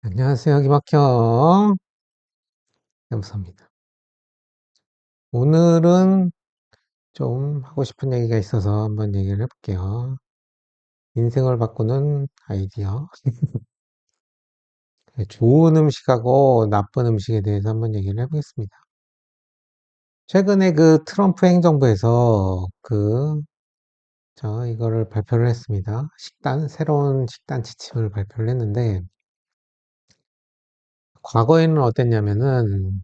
안녕하세요. 기막혀. 감사합니다. 오늘은 좀 하고 싶은 얘기가 있어서 한번 얘기를 해볼게요. 인생을 바꾸는 아이디어. 좋은 음식하고 나쁜 음식에 대해서 한번 얘기를 해보겠습니다. 최근에 그 트럼프 행정부에서 이거를 발표를 했습니다. 새로운 식단 지침을 발표를 했는데, 과거에는 어땠냐면은,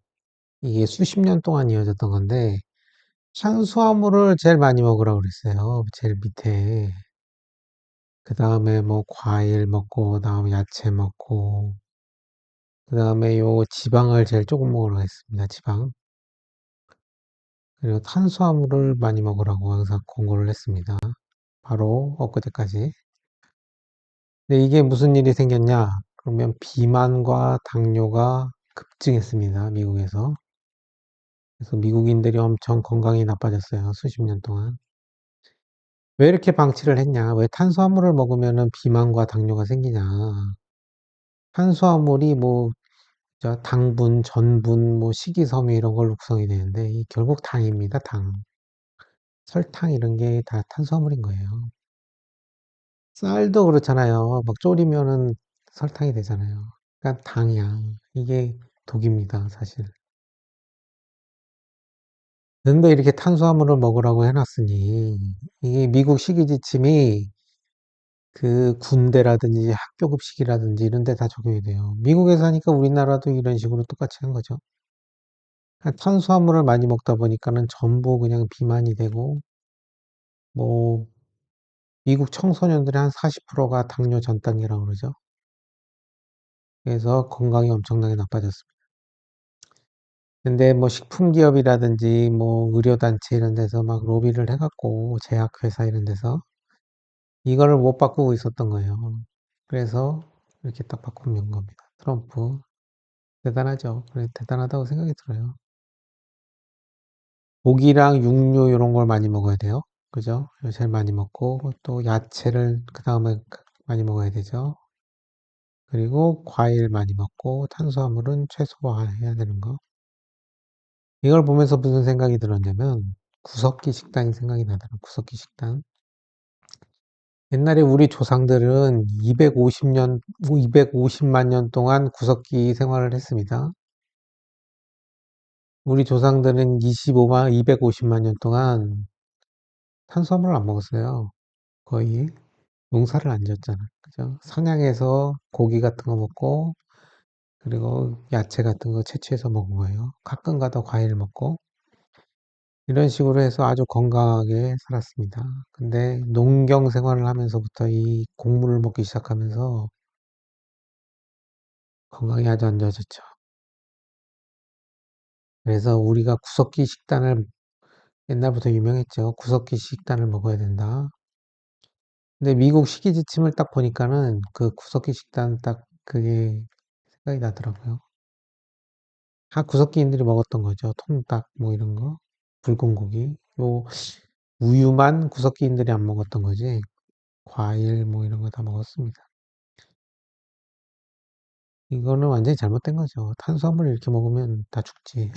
이게 수십 년 동안 이어졌던 건데, 탄수화물을 제일 많이 먹으라고 그랬어요. 제일 밑에. 그 다음에 뭐 과일 먹고, 그 다음에 야채 먹고, 그 다음에 요 지방을 제일 조금 먹으라고 했습니다. 지방. 그리고 탄수화물을 많이 먹으라고 항상 권고를 했습니다. 바로 엊그제까지. 근데 이게 무슨 일이 생겼냐? 그러면 비만과 당뇨가 급증했습니다. 미국에서. 그래서 미국인들이 엄청 건강이 나빠졌어요. 수십 년 동안. 왜 이렇게 방치를 했냐? 왜 탄수화물을 먹으면 비만과 당뇨가 생기냐? 탄수화물이 뭐, 당분, 전분, 뭐, 식이섬유 이런 걸로 구성이 되는데, 결국 당입니다, 당. 설탕 이런 게 다 탄수화물인 거예요. 쌀도 그렇잖아요. 막 졸이면은 설탕이 되잖아요. 그러니까 당이야. 이게 독입니다, 사실. 근데 이렇게 탄수화물을 먹으라고 해놨으니, 이게 미국 식이지침이 그 군대라든지 학교 급식이라든지 이런 데 다 적용이 돼요. 미국에서 하니까 우리나라도 이런 식으로 똑같이 한 거죠. 그러니까 탄수화물을 많이 먹다 보니까는 전부 그냥 비만이 되고, 뭐, 미국 청소년들의 한 40%가 당뇨 전 단계라고 그러죠. 그래서 건강이 엄청나게 나빠졌습니다. 근데 뭐 식품기업이라든지 뭐 의료단체 이런 데서 막 로비를 해갖고 제약회사 이런 데서 이거를 못 바꾸고 있었던 거예요. 그래서 이렇게 딱 바꾸는 겁니다. 트럼프. 대단하죠. 그래, 대단하다고 생각이 들어요. 고기랑 육류 이런 걸 많이 먹어야 돼요. 그죠? 제일 많이 먹고 또 야채를 그 다음에 많이 먹어야 되죠. 그리고 과일 많이 먹고 탄수화물은 최소화해야 되는 거. 이걸 보면서 무슨 생각이 들었냐면 구석기 식당이 생각이 나더라고요. 구석기 식당. 옛날에 우리 조상들은 250년, 250만 년 동안 구석기 생활을 했습니다. 우리 조상들은 250만 년 동안 탄수화물을 안 먹었어요. 거의. 농사를 안 지었잖아. 그죠? 상향해서 고기 같은 거 먹고, 그리고 야채 같은 거 채취해서 먹은 거예요. 가끔 가다 과일 먹고, 이런 식으로 해서 아주 건강하게 살았습니다. 근데 농경 생활을 하면서부터 이 곡물을 먹기 시작하면서 건강이 아주 안 좋아졌죠. 그래서 우리가 구석기 식단을 옛날부터 유명했죠. 구석기 식단을 먹어야 된다. 근데 미국 식이지침을 딱 보니까는 그 구석기 식단 딱 그게 생각이 나더라고요. 다 구석기인들이 먹었던 거죠. 통닭 뭐 이런 거, 붉은 고기. 요 우유만 구석기인들이 안 먹었던 거지. 과일 뭐 이런 거 다 먹었습니다. 이거는 완전히 잘못된 거죠. 탄수화물 이렇게 먹으면 다 죽지.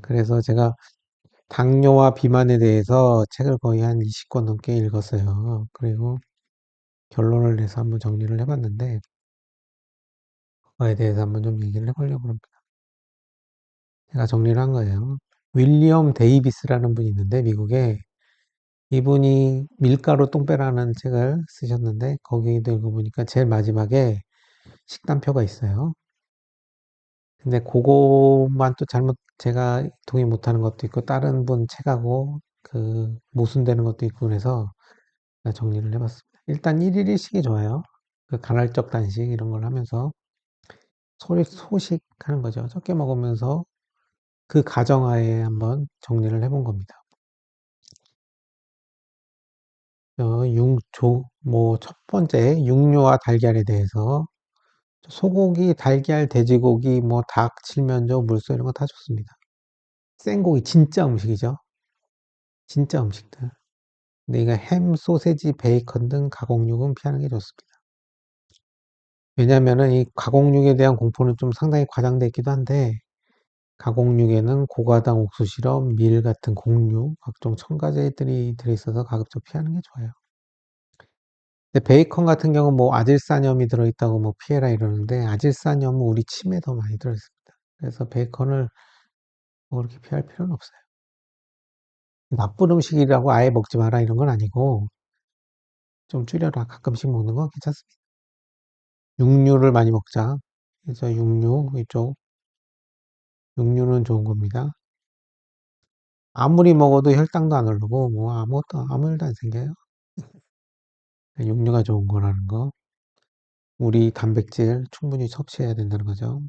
그래서 제가 당뇨와 비만에 대해서 책을 거의 한 20권 넘게 읽었어요. 그리고 결론을 내서 한번 정리를 해봤는데, 그거에 대해서 한번 좀 얘기를 해보려고 합니다. 제가 정리를 한 거예요. 윌리엄 데이비스라는 분이 있는데, 미국에 이분이 밀가루 똥배라는 책을 쓰셨는데, 거기도 읽어보니까 제일 마지막에 식단표가 있어요. 근데 그것만 또 제가 동의 못하는 것도 있고, 다른 분 책하고 모순되는 것도 있고, 그래서 제가 정리를 해봤습니다. 일단 1일 1식이 좋아요. 그 간헐적 단식 이런 걸 하면서 소식 하는 거죠. 적게 먹으면서 그 가정하에 한번 정리를 해본 겁니다. 첫 번째, 육류와 달걀에 대해서 소고기, 달걀, 돼지고기, 뭐 닭, 칠면조, 물소 이런 거 다 좋습니다. 생고기 진짜 음식이죠. 진짜 음식들. 근데 이거 햄, 소세지, 베이컨 등 가공육은 피하는 게 좋습니다. 왜냐면은 이 가공육에 대한 공포는 좀 상당히 과장돼 있기도 한데, 가공육에는 고가당 옥수 시럽, 밀 같은 곡류, 각종 첨가제들이 들어있어서 가급적 피하는 게 좋아요. 근데 베이컨 같은 경우는 뭐 아질산염이 들어있다고 뭐 피해라 이러는데, 아질산염은 우리 침에 더 많이 들어있습니다. 그래서 베이컨을 뭐 그렇게 피할 필요는 없어요. 나쁜 음식이라고 아예 먹지 마라 이런 건 아니고, 좀 줄여라. 가끔씩 먹는 건 괜찮습니다. 육류를 많이 먹자. 그래서 육류, 이쪽, 육류는 좋은 겁니다. 아무리 먹어도 혈당도 안 오르고, 뭐 아무것도, 아무 일도 안 생겨요. 육류가 좋은 거라는 거. 우리 단백질 충분히 섭취해야 된다는 거죠.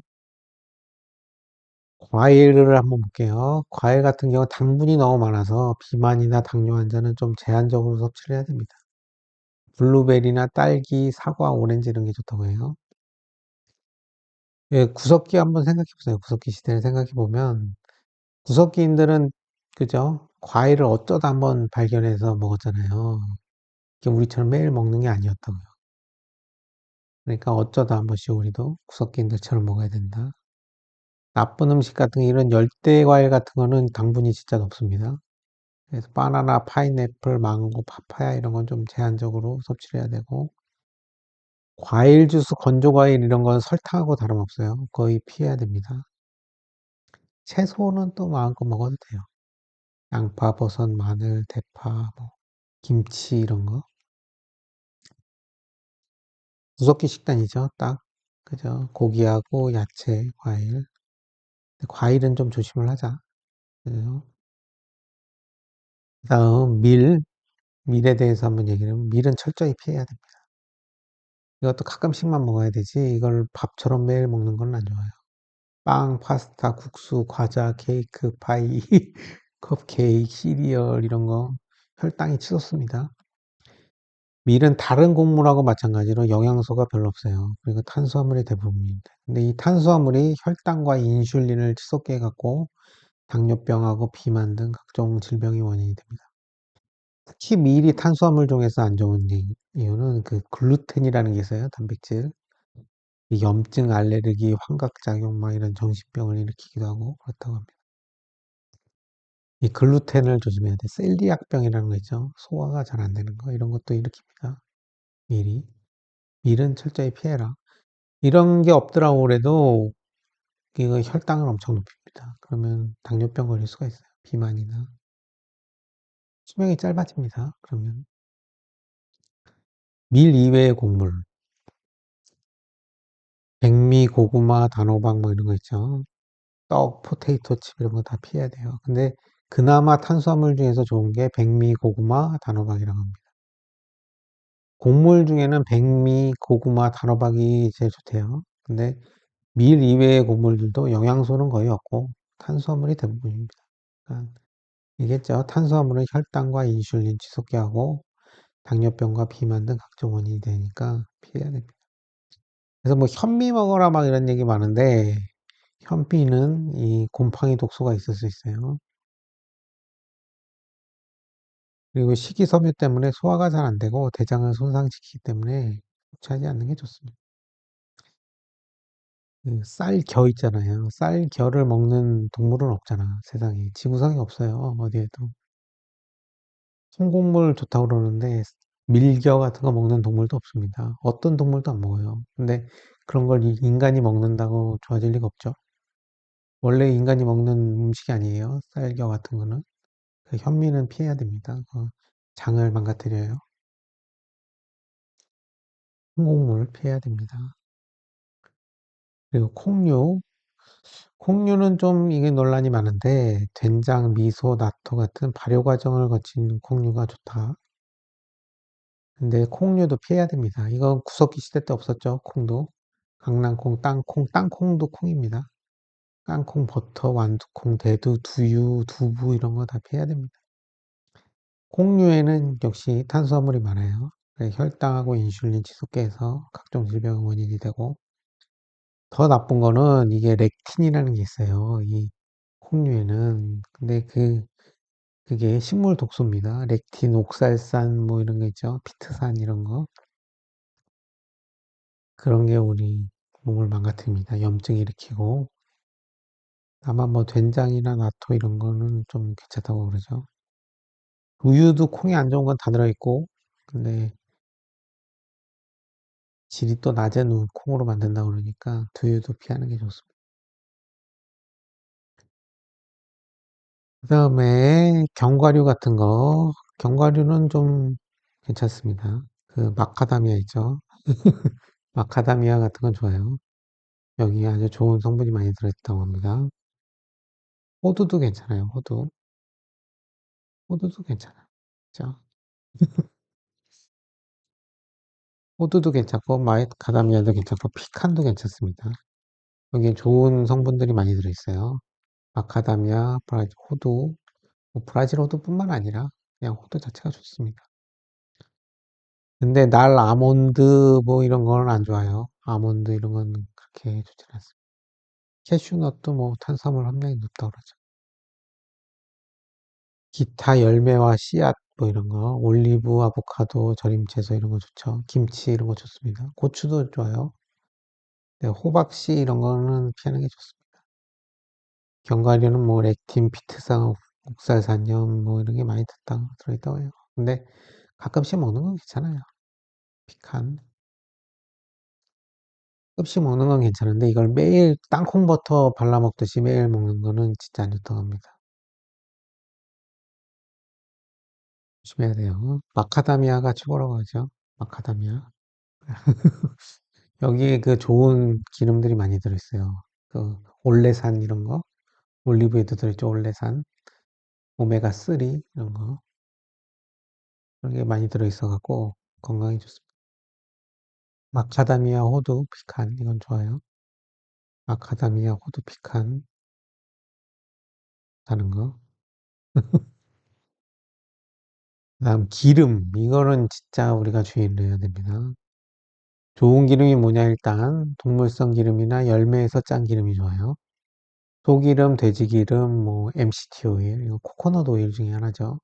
과일을 한번 볼게요. 과일 같은 경우 당분이 너무 많아서 비만이나 당뇨 환자는 좀 제한적으로 섭취를 해야 됩니다. 블루베리나 딸기, 사과, 오렌지 이런 게 좋다고 해요. 예, 구석기 한번 생각해 보세요. 구석기 시대를 생각해 보면 구석기인들은 그죠? 과일을 어쩌다 한번 발견해서 먹었잖아요. 이게 우리처럼 매일 먹는 게 아니었다고요. 그러니까 어쩌다 한 번씩 우리도 구석기인들처럼 먹어야 된다. 나쁜 음식 같은 거, 이런 열대 과일 같은 거는 당분이 진짜 높습니다. 그래서 바나나, 파인애플, 망고, 파파야 이런 건 좀 제한적으로 섭취를 해야 되고, 과일 주스, 건조 과일 이런 건 설탕하고 다름없어요. 거의 피해야 됩니다. 채소는 또 마음껏 먹어도 돼요. 양파, 버섯, 마늘, 대파, 뭐 김치 이런 거. 구석기 식단이죠. 딱 그죠? 고기하고 야채, 과일. 과일은 좀 조심을 하자. 그죠? 그다음 밀에 대해서 한번 얘기를 하면 밀은 철저히 피해야 됩니다. 이것도 가끔씩만 먹어야 되지 이걸 밥처럼 매일 먹는 건 안 좋아요. 빵, 파스타, 국수, 과자, 케이크, 파이, 컵케이크, 시리얼 이런 거 혈당이 치솟습니다. 밀은 다른 곡물하고 마찬가지로 영양소가 별로 없어요. 그리고 탄수화물이 대부분입니다. 근데 이 탄수화물이 혈당과 인슐린을 치솟게 해갖고 당뇨병하고 비만 등 각종 질병의 원인이 됩니다. 특히 밀이 탄수화물 중에서 안 좋은 이유는 그 글루텐이라는 게 있어요. 단백질. 이 염증, 알레르기, 환각작용 막 이런 정신병을 일으키기도 하고 그렇다고 합니다. 이 글루텐을 조심해야 돼. 셀리악병이라는 거 있죠. 소화가 잘 안 되는 거 이런 것도 일으킵니다. 밀이. 밀은 철저히 피해라. 이런 게 없더라고 그래도 이거 혈당을 엄청 높입니다. 그러면 당뇨병 걸릴 수가 있어요. 비만이나. 수명이 짧아집니다. 그러면 밀 이외의 곡물, 백미, 고구마, 단호박 뭐 이런 거 있죠. 떡, 포테이토 칩 이런 거 다 피해야 돼요. 근데 그나마 탄수화물 중에서 좋은 게 백미, 고구마, 단호박이라고 합니다. 곡물 중에는 백미, 고구마, 단호박이 제일 좋대요. 근데 밀 이외의 곡물들도 영양소는 거의 없고 탄수화물이 대부분입니다. 그러니까 이겠죠. 탄수화물은 혈당과 인슐린 치솟게 하고 당뇨병과 비만 등 각종 원인이 되니까 피해야 됩니다. 그래서 뭐 현미 먹어라 막 이런 얘기 많은데 현미는 이 곰팡이 독소가 있을 수 있어요. 그리고 식이섬유 때문에 소화가 잘 안 되고 대장을 손상시키기 때문에 섭취하지 않는 게 좋습니다. 그 쌀겨 있잖아요. 쌀겨를 먹는 동물은 없잖아, 세상에. 지구상에 없어요, 어디에도. 송곡물 좋다고 그러는데 밀겨 같은 거 먹는 동물도 없습니다. 어떤 동물도 안 먹어요. 근데 그런 걸 인간이 먹는다고 좋아질 리가 없죠. 원래 인간이 먹는 음식이 아니에요. 쌀겨 같은 거는. 그 현미는 피해야 됩니다. 장을 망가뜨려요. 홍곡물 피해야 됩니다. 그리고 콩류. 콩류는 좀 이게 논란이 많은데 된장, 미소, 나토 같은 발효 과정을 거친 콩류가 좋다. 근데 콩류도 피해야 됩니다. 이거 구석기 시대 때 없었죠. 콩도. 강낭콩, 땅콩도 콩입니다. 땅콩, 버터, 완두콩, 대두, 두유, 두부 이런 거 다 피해야 됩니다. 콩류에는 역시 탄수화물이 많아요. 혈당하고 인슐린 치솟게 해서 각종 질병의 원인이 되고 더 나쁜 거는 이게 렉틴이라는 게 있어요. 이 콩류에는. 근데 그게 식물 독소입니다. 렉틴, 옥살산 뭐 이런 거 있죠. 피트산 이런 거. 그런 게 우리 몸을 망가뜨립니다. 염증 일으키고. 다만 뭐 된장이나 나토 이런 거는 좀 괜찮다고 그러죠. 우유도 콩이 안 좋은 건 다 들어있고, 근데 질이 또 낮은 콩으로 만든다 그러니까 두유도 피하는 게 좋습니다. 그 다음에 견과류 같은 거, 견과류는 좀 괜찮습니다. 그 마카다미아 있죠. 마카다미아 같은 건 좋아요. 여기 아주 좋은 성분이 많이 들어있다고 합니다. 호두도 괜찮아요. 호두도 괜찮아요. 그죠? 호두도 괜찮고 마카다미아도 괜찮고 피칸도 괜찮습니다. 여기에 좋은 성분들이 많이 들어있어요. 마카다미아, 브라질 호두, 뭐 브라질 호두뿐만 아니라 그냥 호두 자체가 좋습니다. 근데 날 아몬드 뭐 이런 거는 안 좋아요. 아몬드 이런 건 그렇게 좋지 않습니다. 캐슈넛도 뭐 탄수화물 함량이 높다고 그러죠. 기타 열매와 씨앗 뭐 이런 거, 올리브, 아보카도, 절임 채소 이런 거 좋죠. 김치 이런 거 좋습니다. 고추도 좋아요. 네, 호박씨 이런 거는 피하는 게 좋습니다. 견과류는 뭐 렉틴, 피트산, 옥살산염 뭐 이런 게 많이 들어있다고 해요. 근데 가끔씩 먹는 건 괜찮아요. 피칸. 가끔씩 먹는 건 괜찮은데 이걸 매일 땅콩버터 발라 먹듯이 매일 먹는 거는 진짜 안 좋다고 합니다. 조심해야 돼요. 마카다미아가 최고라고 하죠. 마카다미아. 여기에 그 좋은 기름들이 많이 들어있어요. 그 올레산 이런 거, 올리브에도 들어있죠. 올레산, 오메가3 이런 거 그런 게 많이 들어있어갖고 건강에 좋습니다. 마카다미아, 호두, 피칸 이건 좋아요. 마카다미아, 호두, 피칸 다는 거. 그다음 기름 이거는 진짜 우리가 주의를 해야 됩니다. 좋은 기름이 뭐냐 일단 동물성 기름이나 열매에서 짠 기름이 좋아요. 소기름, 돼지기름, 뭐 MCT 오일, 이거 코코넛 오일 중에 하나죠.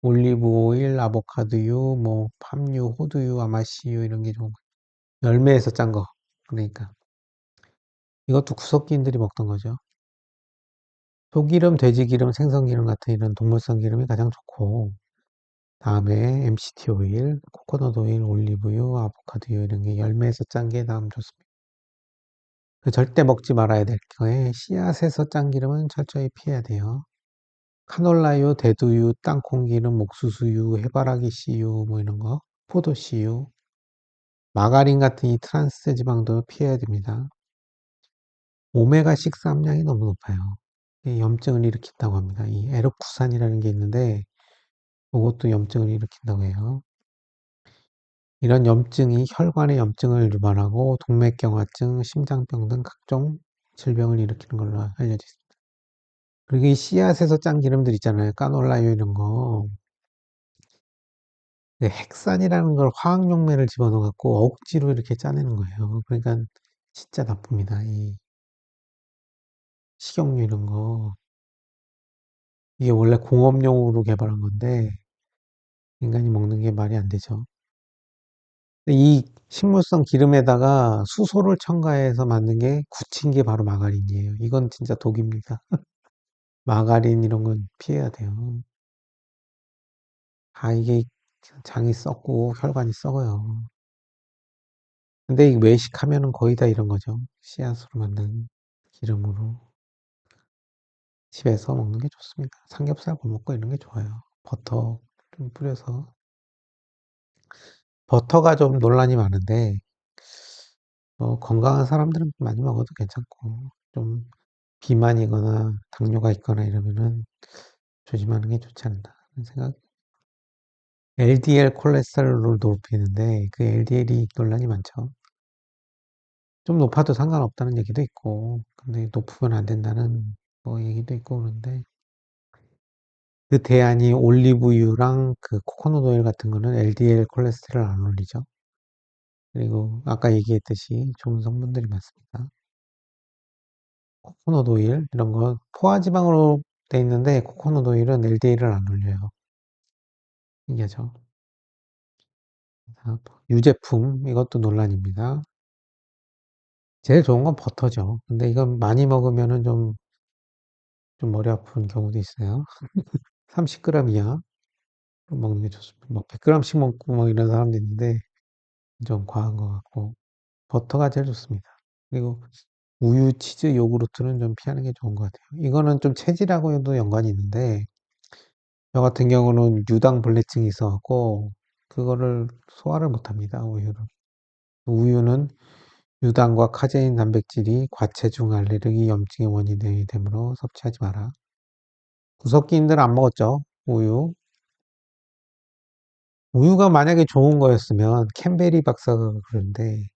올리브 오일, 아보카도유, 뭐 팜유, 호두유, 아마씨유 이런 게 좋은 거예요. 열매에서 짠 거. 그러니까 이것도 구석기인들이 먹던 거죠. 소기름, 돼지기름, 생선기름 같은 이런 동물성 기름이 가장 좋고 다음에 MCT 오일, 코코넛 오일, 올리브유, 아보카도유 이런 게 열매에서 짠 게 다음 좋습니다. 그 절대 먹지 말아야 될 거에 씨앗에서 짠 기름은 철저히 피해야 돼요. 카놀라유, 대두유, 땅콩기름, 옥수수유, 해바라기 씨유 뭐 이런 거, 포도 씨유, 마가린 같은 이 트란스 지방도 피해야 됩니다. 오메가6 함량이 너무 높아요. 이게 염증을 일으킨다고 합니다. 이 에르쿠산이라는 게 있는데 이것도 염증을 일으킨다고 해요. 이런 염증이 혈관의 염증을 유발하고 동맥경화증, 심장병 등 각종 질병을 일으키는 걸로 알려져 있습니다. 그리고 이 씨앗에서 짠 기름들 있잖아요. 까놀라유 이런 거. 그 핵산이라는 걸 화학용매를 집어넣어갖고 억지로 이렇게 짜내는 거예요. 그러니까 진짜 나쁩니다. 이 식용유 이런 거. 이게 원래 공업용으로 개발한 건데 인간이 먹는 게 말이 안 되죠. 이 식물성 기름에다가 수소를 첨가해서 만든 게 굳힌 게 바로 마가린이에요. 이건 진짜 독입니다. 마가린 이런 건 피해야 돼요. 아, 이게 장이 썩고 혈관이 썩어요. 근데 이 외식하면은 거의 다 이런 거죠. 씨앗으로 만든 기름으로. 집에서 먹는 게 좋습니다. 삼겹살 구워 먹고 이런 게 좋아요. 버터 좀 뿌려서. 버터가 좀 논란이 많은데, 건강한 사람들은 많이 먹어도 괜찮고, 좀 비만이거나 당뇨가 있거나 이러면은 조심하는 게 좋지 않나 하는 생각. LDL 콜레스테롤을 높이는데 그 LDL이 논란이 많죠. 좀 높아도 상관없다는 얘기도 있고, 근데 높으면 안 된다는 뭐 얘기도 있고 그런데 그 대안이 올리브유랑 그 코코넛 오일 같은 거는 LDL 콜레스테롤 안 올리죠. 그리고 아까 얘기했듯이 좋은 성분들이 많습니다. 코코넛 오일 이런 거 포화지방으로 돼 있는데 코코넛 오일은 LDL을 안 올려요. 신기하죠. 유제품 이것도 논란입니다. 제일 좋은 건 버터죠. 근데 이건 많이 먹으면은 좀 머리 아픈 경우도 있어요. 30g 이하 먹는 게 좋습니다. 뭐 100g씩 먹고 뭐 이런 사람도 있는데 좀 과한 것 같고 버터가 제일 좋습니다. 그리고 우유, 치즈, 요구르트는 좀 피하는 게 좋은 것 같아요. 이거는 좀 체질하고도 연관이 있는데 저 같은 경우는 유당 불내증이 있어갖고 그거를 소화를 못합니다. 우유를. 우유는 유당과 카제인 단백질이 과체중 알레르기 염증의 원인이 되므로 섭취하지 마라. 구석기인들 안 먹었죠? 우유. 우유가 만약에 좋은 거였으면 캔베리 박사가 그러는데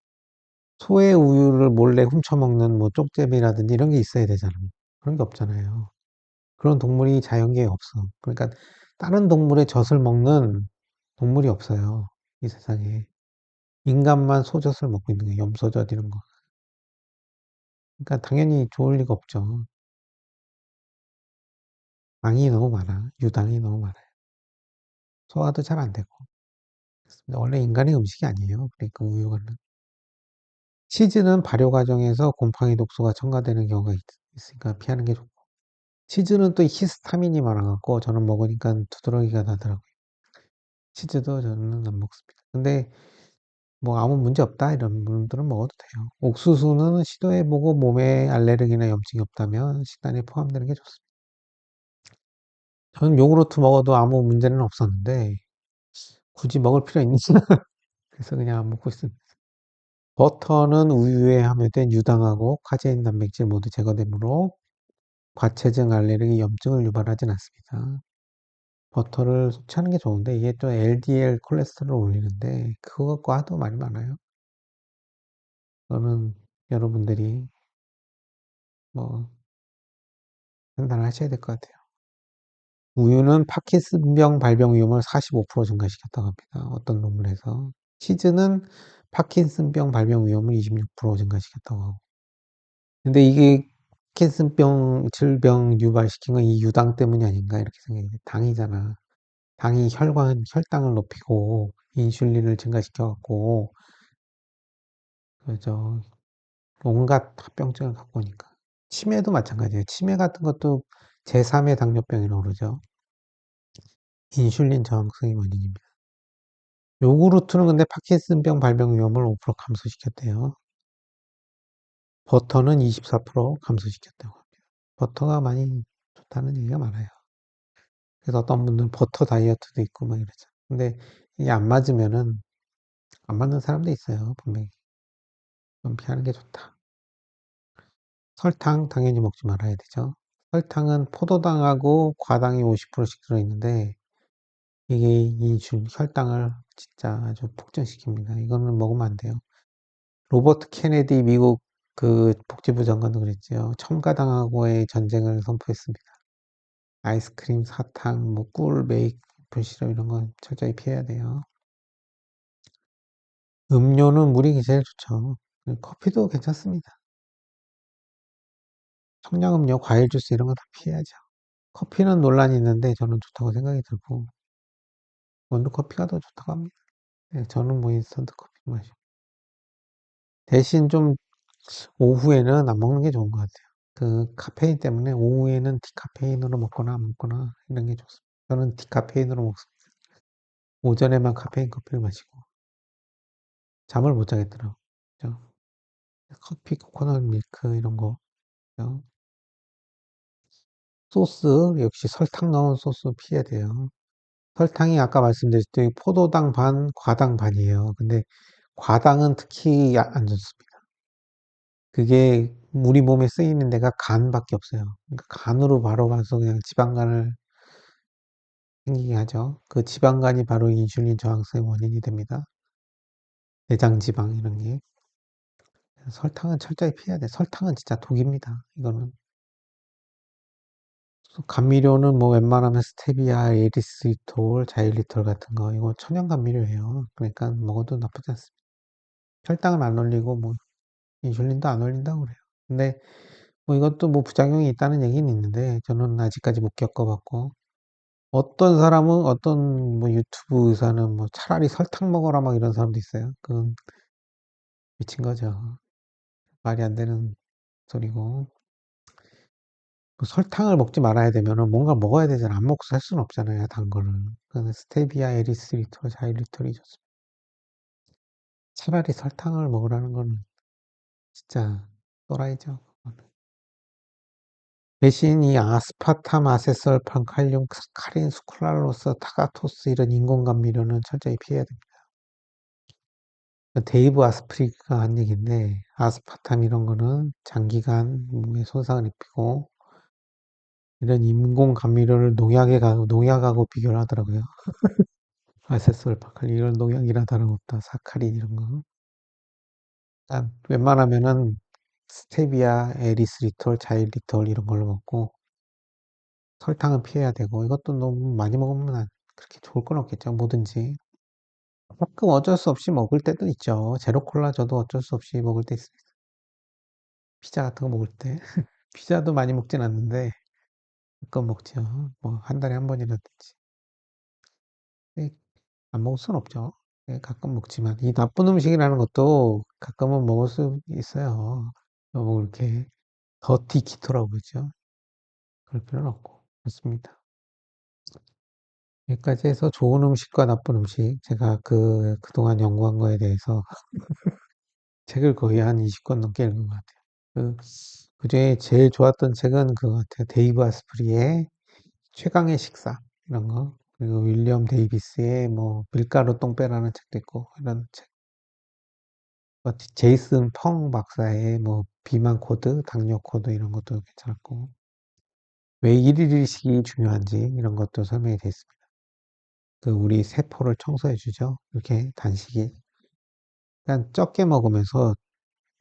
소의 우유를 몰래 훔쳐먹는 뭐 쪽제비라든지 이런 게 있어야 되잖아요. 그런 게 없잖아요. 그런 동물이 자연계에 없어. 그러니까 다른 동물의 젖을 먹는 동물이 없어요. 이 세상에. 인간만 소젖을 먹고 있는 거예요. 염소젖 이런 거. 그러니까 당연히 좋을 리가 없죠. 당이 너무 많아. 유당이 너무 많아요. 소화도 잘 안 되고. 원래 인간의 음식이 아니에요. 그러니까 우유는. 치즈는 발효 과정에서 곰팡이 독소가 첨가되는 경우가 있으니까 피하는 게 좋고. 치즈는 또 히스타민이 많아갖고 저는 먹으니까 두드러기가 나더라고요. 치즈도 저는 안 먹습니다. 근데 뭐 아무 문제 없다 이런 분들은 먹어도 돼요. 옥수수는 시도해보고 몸에 알레르기나 염증이 없다면 식단에 포함되는 게 좋습니다. 저는 요구르트 먹어도 아무 문제는 없었는데 굳이 먹을 필요 있나? 그래서 그냥 안 먹고 있습니다. 버터는 우유에 함유된 유당하고 카제인 단백질 모두 제거되므로 과체중 알레르기 염증을 유발하진 않습니다. 버터를 섭취하는 게 좋은데 이게 또 LDL 콜레스테롤을 올리는데 그것과도 말이 많아요. 그거는 여러분들이 뭐 판단하셔야 될 것 같아요. 우유는 파킨슨병 발병 위험을 45% 증가시켰다고 합니다. 어떤 논문에서. 치즈는 파킨슨병 발병 위험을 26% 증가시켰다고 하고. 근데 이게 파킨슨병 질병 유발시킨 건 이 유당 때문이 아닌가 이렇게 생각해요. 당이잖아. 당이 혈당을 높이고 인슐린을 증가시켜갖고 그죠. 온갖 합병증을 갖고 오니까. 치매도 마찬가지예요. 치매 같은 것도 제3의 당뇨병이라고 그러죠. 인슐린 저항성이 원인입니다. 요구르트는 근데 파킨슨병 발병 위험을 5% 감소시켰대요. 버터는 24% 감소시켰다고 합니다. 버터가 많이 좋다는 얘기가 많아요. 그래서 어떤 분들은 버터 다이어트도 있고 막 이러죠. 근데 이게 안 맞으면은 안 맞는 사람도 있어요. 분명히. 좀 피하는 게 좋다. 설탕 당연히 먹지 말아야 되죠. 설탕은 포도당하고 과당이 50%씩 들어있는데 이게 혈당을 진짜 아주 폭증시킵니다. 이거는 먹으면 안 돼요. 로버트 케네디 미국 그 복지부 장관도 그랬죠. 첨가당하고의 전쟁을 선포했습니다. 아이스크림, 사탕, 뭐 꿀, 메이플 시럽 이런 건 철저히 피해야 돼요. 음료는 물이 제일 좋죠. 커피도 괜찮습니다. 청량음료, 과일 주스 이런 거 다 피해야죠. 커피는 논란이 있는데 저는 좋다고 생각이 들고 원두커피가 더 좋다고 합니다. 네, 저는 뭐 인스턴트 커피 마시고 대신 좀 오후에는 안 먹는 게 좋은 것 같아요. 그 카페인 때문에 오후에는 디카페인으로 먹거나 안 먹거나 이런 게 좋습니다. 저는 디카페인으로 먹습니다. 오전에만 카페인 커피를 마시고 잠을 못 자겠더라고요. 그죠? 커피, 코코넛 밀크 이런 거. 그죠? 소스 역시 설탕 넣은 소스 피해야 돼요. 설탕이 아까 말씀드렸듯이 포도당 반, 과당 반이에요. 근데 과당은 특히 안 좋습니다. 그게 우리 몸에 쓰이는 데가 간밖에 없어요. 그러니까 간으로 바로 가서 그냥 지방간을 생기게 하죠. 그 지방간이 바로 인슐린 저항성의 원인이 됩니다. 내장 지방 이런 게. 설탕은 철저히 피해야 돼. 설탕은 진짜 독입니다. 이거는. 감미료는 뭐 웬만하면 스테비아, 에리스리톨, 자일리톨 같은 거 이거 천연 감미료예요. 그러니까 먹어도 나쁘지 않습니다. 혈당은 안 올리고 뭐 인슐린도 안 올린다고 그래요. 근데 뭐 이것도 뭐 부작용이 있다는 얘기는 있는데 저는 아직까지 못 겪어봤고 어떤 사람은 어떤 뭐 유튜브 의사는 뭐 차라리 설탕 먹어라 막 이런 사람도 있어요. 그건 미친 거죠. 말이 안 되는 소리고. 그 설탕을 먹지 말아야 되면은 뭔가 먹어야 되잖아. 안 먹고 살 수는 없잖아요, 단 거를. 그래서 스테비아 에리스리톨, 자일리톨이 좋습니다. 차라리 설탕을 먹으라는 거는 진짜 또라이죠. 대신 이 아스파탐, 아세설판, 칼륨, 카린, 수크랄로스, 타가토스 이런 인공 감미료는 철저히 피해야 됩니다. 데이브 아스프리가 한 얘기인데 아스파탐 이런 거는 장기간 몸에 손상을 입히고 이런 인공 감미료를 농약하고 비교를 하더라고요. 아세솔파칼 이런 농약이나 다름없다. 사카린 이런 거. 일단 웬만하면은 스테비아, 에리스리톨, 자일리톨 이런 걸로 먹고 설탕은 피해야 되고 이것도 너무 많이 먹으면 그렇게 좋을 건 없겠죠. 뭐든지. 가끔 어쩔 수 없이 먹을 때도 있죠. 제로콜라 저도 어쩔 수 없이 먹을 때 있어요. 피자 같은 거 먹을 때. 피자도 많이 먹진 않는데 가끔 먹죠. 뭐 한 달에 한 번이라든지. 네, 안 먹을 순 없죠. 네, 가끔 먹지만 이 나쁜 음식이라는 것도 가끔은 먹을 수 있어요. 너무 이렇게 더티 키토라고 그러죠. 그럴 필요는 없고 그렇습니다. 여기까지 해서 좋은 음식과 나쁜 음식 제가 그동안 연구한 거에 대해서 책을 거의 한 20권 넘게 읽은 것 같아요. 그중에 제일 좋았던 책은 그거 같아요. 데이브 아스프리의 최강의 식사 이런 거. 그리고 윌리엄 데이비스의 뭐 밀가루 똥 빼라는 책도 있고 이런 책. 제이슨 펑 박사의 뭐 비만 코드, 당뇨 코드 이런 것도 괜찮았고 왜 일일이식이 중요한지 이런 것도 설명이 되어 있습니다. 그 우리 세포를 청소해 주죠. 이렇게 단식이. 그냥 적게 먹으면서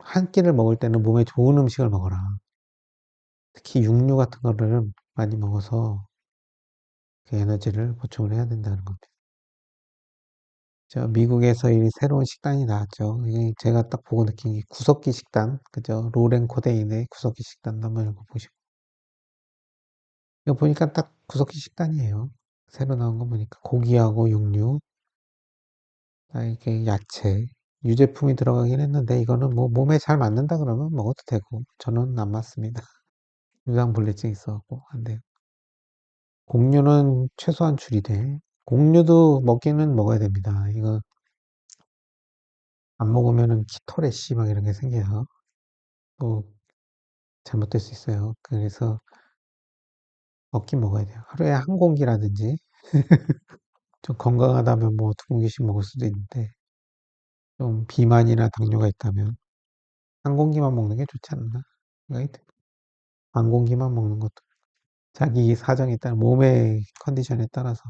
한 끼를 먹을 때는 몸에 좋은 음식을 먹어라. 특히 육류 같은 거를 많이 먹어서 그 에너지를 보충을 해야 된다는 겁니다. 저 미국에서 이 새로운 식단이 나왔죠. 이게 제가 딱 보고 느낀 게 구석기 식단, 그죠? 로렌 코데인의 구석기 식단 한번 읽어보시고. 이거 보니까 딱 구석기 식단이에요. 새로 나온 거 보니까 고기하고 육류, 이렇게 야채, 유제품이 들어가긴 했는데 이거는 뭐 몸에 잘 맞는다 그러면 먹어도 되고 저는 안 맞습니다. 유당불내증 있어갖고 안 돼요. 곡류는 최소한 줄이되 곡류도 먹기는 먹어야 됩니다. 이거 안 먹으면은 키토레시 막 이런 게 생겨요. 뭐 잘못될 수 있어요. 그래서 먹긴 먹어야 돼요. 하루에 한 공기라든지 좀 건강하다면 뭐 두 공기씩 먹을 수도 있는데 좀 비만이나 당뇨가 있다면 한 공기만 먹는 게 좋지 않나 생각이 듭니다. 반 공기만 먹는 것도 자기 사정에 따라 몸의 컨디션에 따라서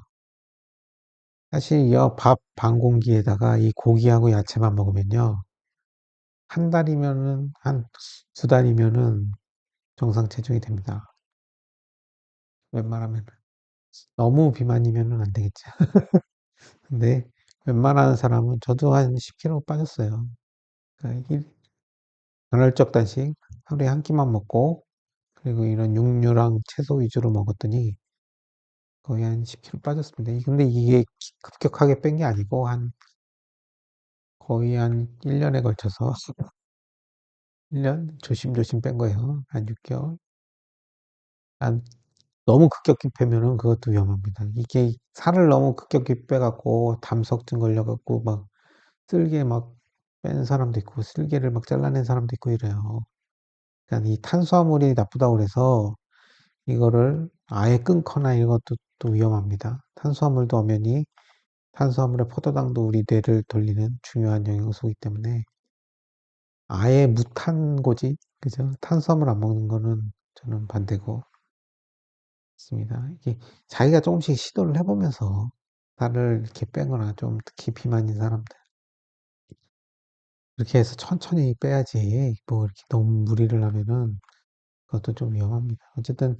사실 이 밥 반 공기에다가 이 고기하고 야채만 먹으면요 한 달이면은 한 두 달이면은 정상 체중이 됩니다. 웬만하면 너무 비만이면은 안 되겠죠. 근데 웬만한 사람은 저도 한 10kg 빠졌어요. 그러니까 간헐적 단식 하루에 한 끼만 먹고 그리고 이런 육류랑 채소 위주로 먹었더니 거의 한 10kg 빠졌습니다. 근데 이게 급격하게 뺀 게 아니고 거의 한 1년에 걸쳐서 1년 조심조심 뺀 거예요. 한 6개월. 한 너무 급격히 빼면은 그것도 위험합니다. 이게 살을 너무 급격히 빼갖고 담석증 걸려갖고 막 쓸개 막 뺀 사람도 있고 쓸개를 막 잘라낸 사람도 있고 이래요. 그러니까 이 탄수화물이 나쁘다고 그래서 이거를 아예 끊거나 이것도 또 위험합니다. 탄수화물도 엄연히 탄수화물의 포도당도 우리 뇌를 돌리는 중요한 영양소이기 때문에 아예 무탄고지, 그죠? 탄수화물 안 먹는 거는 저는 반대고 있습니다. 이게 자기가 조금씩 시도를 해보면서 살을 이렇게 빼거나 좀 특히 비만인 사람들 그렇게 해서 천천히 빼야지 뭐 이렇게 너무 무리를 하면은 그것도 좀 위험합니다. 어쨌든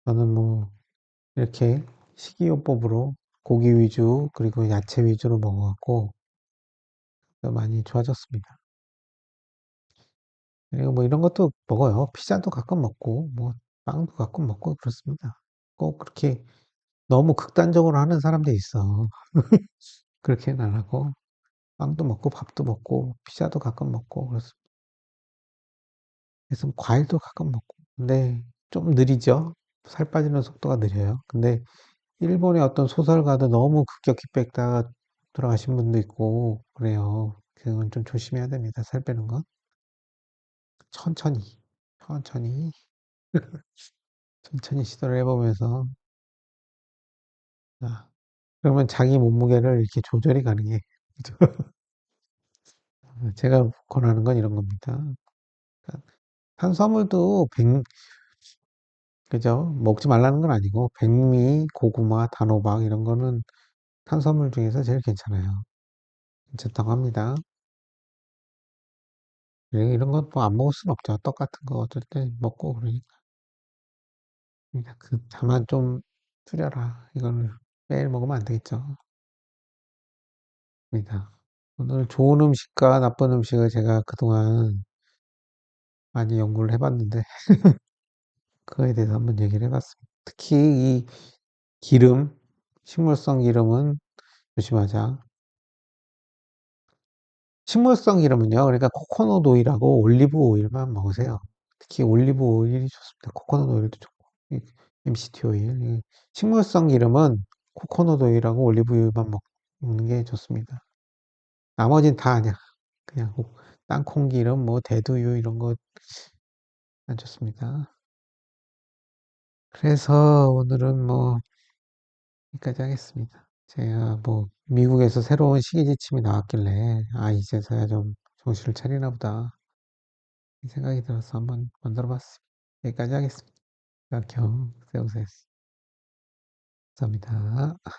저는 뭐 이렇게 식이요법으로 고기 위주 그리고 야채 위주로 먹어갖고 많이 좋아졌습니다. 그리고 뭐 이런 것도 먹어요. 피자도 가끔 먹고 뭐 빵도 가끔 먹고 그렇습니다. 꼭 그렇게 너무 극단적으로 하는 사람들이 있어. 그렇게는 안 하고 빵도 먹고 밥도 먹고 피자도 가끔 먹고 그렇습니다. 그래서 과일도 가끔 먹고. 근데 좀 느리죠. 살 빠지는 속도가 느려요. 근데 일본의 어떤 소설가도 너무 급격히 뺐다가 돌아가신 분도 있고 그래요. 그건 좀 조심해야 됩니다. 살 빼는 건. 천천히, 천천히, 천천히 시도를 해보면서. 아, 그러면 자기 몸무게를 이렇게 조절이 가능해. 제가 권하는 건 이런 겁니다. 그러니까 탄수화물도 그죠? 먹지 말라는 건 아니고, 백미, 고구마, 단호박, 이런 거는 탄수화물 중에서 제일 괜찮아요. 괜찮다고 합니다. 이런 건 뭐 안 먹을 순 없죠. 떡 같은 거 어쩔 때 먹고 그러니까. 그러니까 다만 좀 줄여라. 이거는 매일 먹으면 안 되겠죠. 입니다. 오늘 좋은 음식과 나쁜 음식을 제가 그동안 많이 연구를 해봤는데, 그거에 대해서 한번 얘기를 해봤습니다. 특히 이 기름, 식물성 기름은 조심하자. 식물성 기름은요, 그러니까 코코넛 오일하고 올리브 오일만 먹으세요. 특히 올리브 오일이 좋습니다. 코코넛 오일도 좋고, MCT 오일. 식물성 기름은 코코넛 오일하고 올리브 오일만 먹는 게 좋습니다. 나머진 다 아니야. 그냥 땅콩 기름, 뭐 대두유 이런 거 안 좋습니다. 그래서 오늘은 뭐 여기까지 하겠습니다. 제가 뭐 미국에서 새로운 시기 지침이 나왔길래 아 이제서야 좀 정신을 차리나 보다 이 생각이 들어서 한번 만들어 봤습니다. 여기까지 하겠습니다. 경 세우세요. 감사합니다.